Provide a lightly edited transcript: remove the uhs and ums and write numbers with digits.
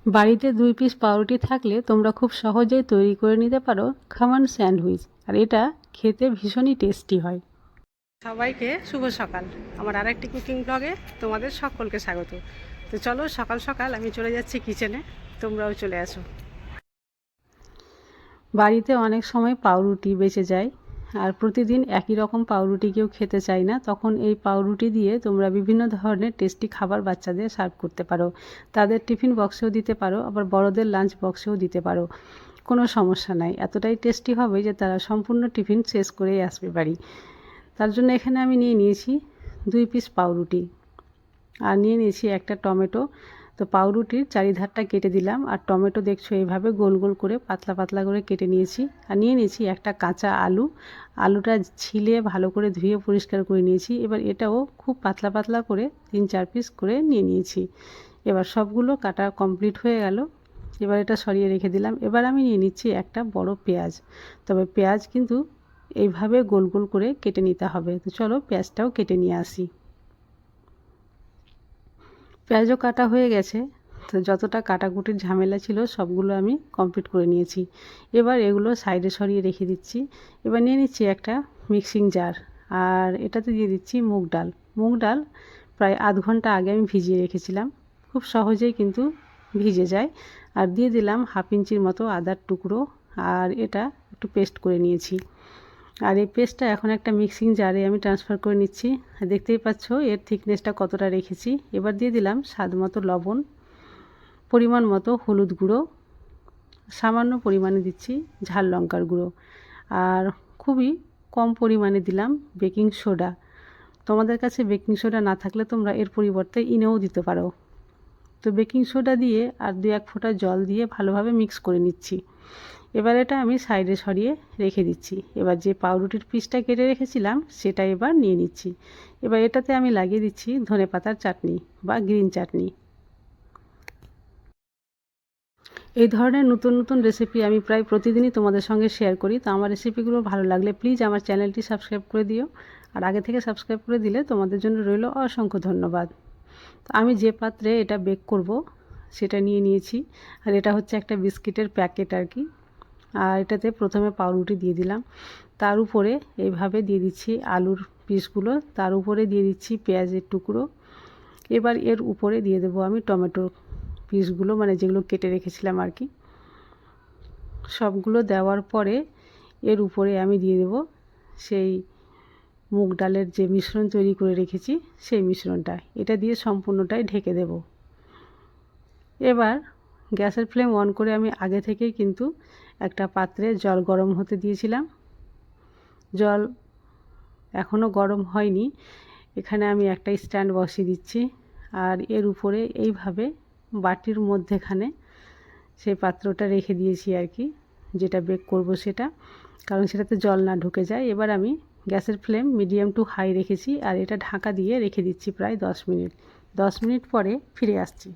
বাড়িতে 2 পিস পাউরুটি থাকলে তোমরা খুব সহজেই তৈরি করে নিতে পারো খামান স্যান্ডউইচ, আর এটা খেতে ভীষণই টেস্টি হয়। সবাইকে শুভ সকাল। আমার আরেকটি কুকিং ব্লগে তোমাদের সকলকে স্বাগত। তো চলো, সকাল সকাল আমি চলে যাচ্ছি কিচেনে, তোমরাও চলে আসো। বাড়িতে অনেক সময় পাউরুটি বেঁচে যায়, আর প্রতিদিন একই রকম পাউরুটি কেউ খেতে চায় না। তখন এই পাউরুটি দিয়ে তোমরা বিভিন্ন ধরনের টেস্টি খাবার বাচ্চাদের সার্ভ করতে পারো। তাদের টিফিন বক্সেও দিতে পারো, আবার বড়দের লাঞ্চ বক্সেও দিতে পারো, কোনো সমস্যা নাই। এতটাই টেস্টি হবে যে তারা সম্পূর্ণ টিফিন শেষ করেই আসবে বাড়ি। তার জন্য এখানে আমি নিয়ে নিয়েছি 2 পিস পাউরুটি, আর নিয়ে নিয়েছি একটা টমেটো। তো পাউরুটির চারিধারটা কেটে দিলাম, আর টমেটো দেখছো এইভাবে গোল গোল করে পাতলা পাতলা করে কেটে নিয়েছি। আর নিয়ে নিয়েছি একটা কাঁচা আলু। আলুটা ছিলে ভালো করে ধুয়ে পরিষ্কার করে নিয়েছি। এবার এটাও খুব পাতলা পাতলা করে 3-4 পিস করে নিয়ে নিয়েছি। এবার সবগুলো কাটা কমপ্লিট হয়ে গেল। এবার এটা সরিয়ে রেখে দিলাম। এবার আমি নিয়ে নিচ্ছি একটা বড় পেঁয়াজ। তবে পেঁয়াজ কিন্তু এইভাবে গোল গোল করে কেটে নিতে হবে। তো চলো পেঁয়াজটাও কেটে নিয়ে আসি। পেঁয়াজও কাটা হয়ে গেছে। তো যতটা কাটাকুটির ঝামেলা ছিল সবগুলো আমি কমপ্লিট করে নিয়েছি। এবার এগুলো সাইডে সরিয়ে রেখে দিচ্ছি। এবার নিয়ে নিচ্ছি একটা মিক্সিং জার, আর এটাতে দিয়ে দিচ্ছি মুগ ডাল। মুগ ডাল প্রায় আধ ঘন্টা আগে আমি ভিজিয়ে রেখেছিলাম, খুব সহজেই কিন্তু ভিজে যায়। আর দিয়ে দিলাম 1/2 ইঞ্চির মতো আদার টুকরো, আর এটা একটু পেস্ট করে নিয়েছি। আর এই পেস্টটা এখন একটা মিক্সিং জারে আমি ট্রান্সফার করে নিচ্ছি। দেখতেই পাচ্ছ এর থিকনেসটা কতটা রেখেছি। এবার দিয়ে দিলাম স্বাদ মতো লবণ, পরিমাণ মতো হলুদ গুঁড়ো, সামান্য পরিমাণে দিচ্ছি ঝাল লঙ্কার গুঁড়ো, আর খুবই কম পরিমাণে দিলাম বেকিং সোডা। তোমাদের কাছে বেকিং সোডা না থাকলে তোমরা এর পরিবর্তে ইনোও দিতে পারো। তো বেকিং সোডা দিয়ে আর 2-1 ফোঁটা জল দিয়ে ভালোভাবে মিক্স করে নিচ্ছি। এবার এটা আমি সাইডে সরিয়ে রেখে দিচ্ছি। এবার যে পাউরুটির পিসটা কেটে রেখেছিলাম সেটা এবার নিয়ে নিচ্ছি। এবার এটাতে আমি লাগিয়ে দিচ্ছি ধনেপাতার চাটনি বা গ্রিন চাটনি। এই ধরনের নতুন নতুন রেসিপি আমি প্রায় প্রতিদিনই তোমাদের সঙ্গে শেয়ার করি। তো আমার রেসিপিগুলো ভালো লাগলে প্লিজ আমার চ্যানেলটি সাবস্ক্রাইব করে দিও, আর আগে থেকে সাবস্ক্রাইব করে দিলে তোমাদের জন্য রইল অসংখ্য ধন্যবাদ। তো আমি যে পাত্রে এটা বেক করব সেটা নিয়ে নিয়েছি, আর এটা হচ্ছে একটা বিস্কিটের প্যাকেট আর কি। আর এটাতে প্রথমে পাউরুটি দিয়ে দিলাম, তার উপরে এইভাবে দিয়ে দিচ্ছি আলুর পিসগুলো, তার উপরে দিয়ে দিচ্ছি পেঁয়াজের টুকরো। এবার এর উপরে দিয়ে দেবো আমি টমেটোর পিসগুলো, মানে যেগুলো কেটে রেখেছিলাম আর কি। সবগুলো দেওয়ার পরে এর উপরে আমি দিয়ে দেবো সেই মুগ ডালের যে মিশ্রণ তৈরি করে রেখেছি সেই মিশ্রণটা, এটা দিয়ে সম্পূর্ণটাই ঢেকে দেব। এবার গ্যাসের ফ্লেম অন করে আমি আগে থেকেই কিন্তু একটা পাত্রে জল গরম হতে দিয়েছিলাম। জল এখনও গরম হয়নি। এখানে আমি একটা স্ট্যান্ড বসিয়ে দিচ্ছি, আর এর উপরে এইভাবে বাটির মধ্যেখানে সেই পাত্রটা রেখে দিয়েছি আর কি, যেটা বেক করব সেটা, কারণ সেটাতে জল না ঢুকে যায়। এবার আমি গ্যাসের ফ্লেম মিডিয়াম টু হাই রেখেছি, আর এটা ঢাকা দিয়ে রেখে দিচ্ছি প্রায় 10 মিনিট। 10 মিনিট পরে ফিরে আসছি।